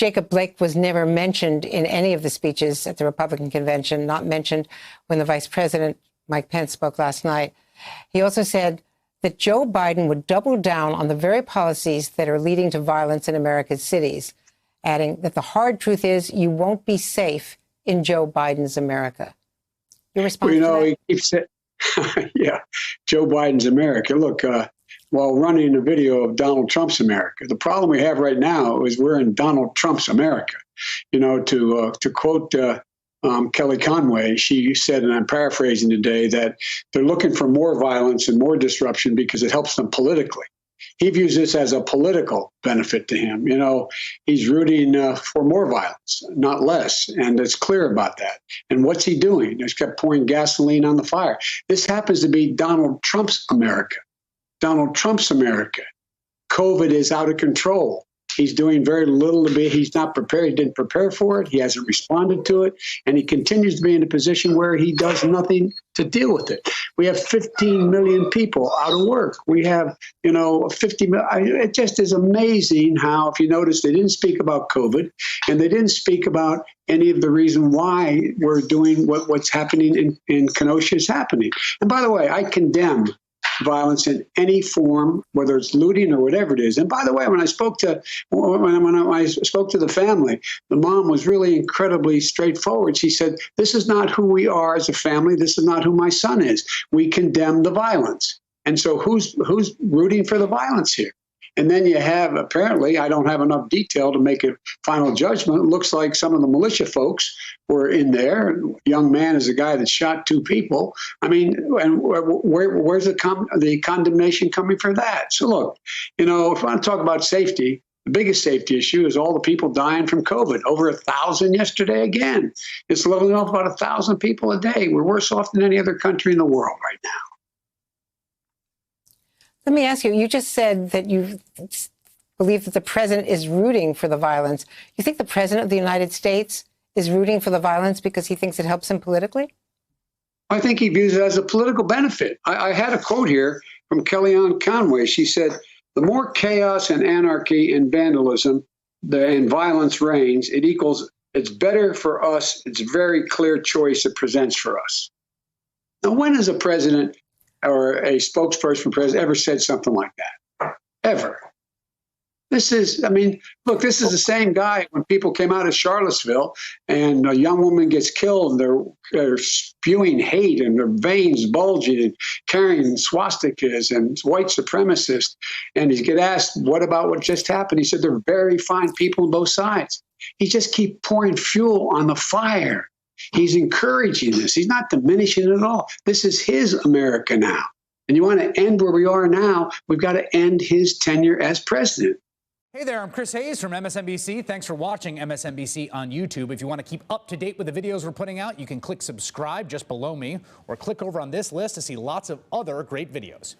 Jacob Blake was never mentioned in any of the speeches at the Republican convention, not mentioned when the vice president, Mike Pence, spoke last night. He also said that Joe Biden would double down on the very policies that are leading to violence in America's cities, adding that the hard truth is you won't be safe in Joe Biden's America. Your response to that? He keeps saying, yeah, Joe Biden's America. Look, while running a video of Donald Trump's America, the problem we have right now is we're in Donald Trump's America. To quote Kelly Conway, she said, and I'm paraphrasing today, that they're looking for more violence and more disruption because it helps them politically. He views this as a political benefit to him. He's rooting for more violence, not less. And it's clear about that. And what's he doing? He's kept pouring gasoline on the fire. This happens to be Donald Trump's America. Donald Trump's America. COVID is out of control. He's doing very little to be. He's not prepared. He didn't prepare for it. He hasn't responded to it. And he continues to be in a position where he does nothing to deal with it. We have 15 million people out of work. We have, 50 million. It just is amazing how, if you notice, they didn't speak about COVID and they didn't speak about any of the reason why we're doing what's happening in Kenosha is happening. And by the way, I condemn violence in any form, whether it's looting or whatever it is. And by the way, when I spoke to the family, the mom was really incredibly straightforward. She said, "This is not who we are as a family. This is not who my son is. We condemn the violence." And so who's rooting for the violence here? And then you have, apparently, I don't have enough detail to make a final judgment. It looks like some of the militia folks were in there. A young man is a guy that shot 2 people. I mean, and where's the condemnation coming for that? So look, if I want to talk about safety, the biggest safety issue is all the people dying from COVID. Over 1,000 yesterday again. It's leveling off about 1,000 people a day. We're worse off than any other country in the world right now. Let me ask you, you just said that you believe that the president is rooting for the violence. You think the president of the United States is rooting for the violence because he thinks it helps him politically? I think he views it as a political benefit. I had a quote here from Kellyanne Conway. She said, "The more chaos and anarchy and vandalism and violence reigns, it's better for us. It's a very clear choice it presents for us." Now, when has a president or a spokesperson for president ever said something like that? Ever. This is the same guy when people came out of Charlottesville and a young woman gets killed and they're spewing hate and their veins bulging and carrying swastikas and white supremacists. And he get asked, "What about what just happened?" He said, "They're very fine people on both sides." He just keep pouring fuel on the fire. He's encouraging this. He's not diminishing it at all. This is his America now. And you want to end where we are now, we've got to end his tenure as president. Hey there, I'm Chris Hayes from MSNBC. Thanks for watching MSNBC on YouTube. If you want to keep up to date with the videos we're putting out, you can click subscribe just below me or click over on this list to see lots of other great videos.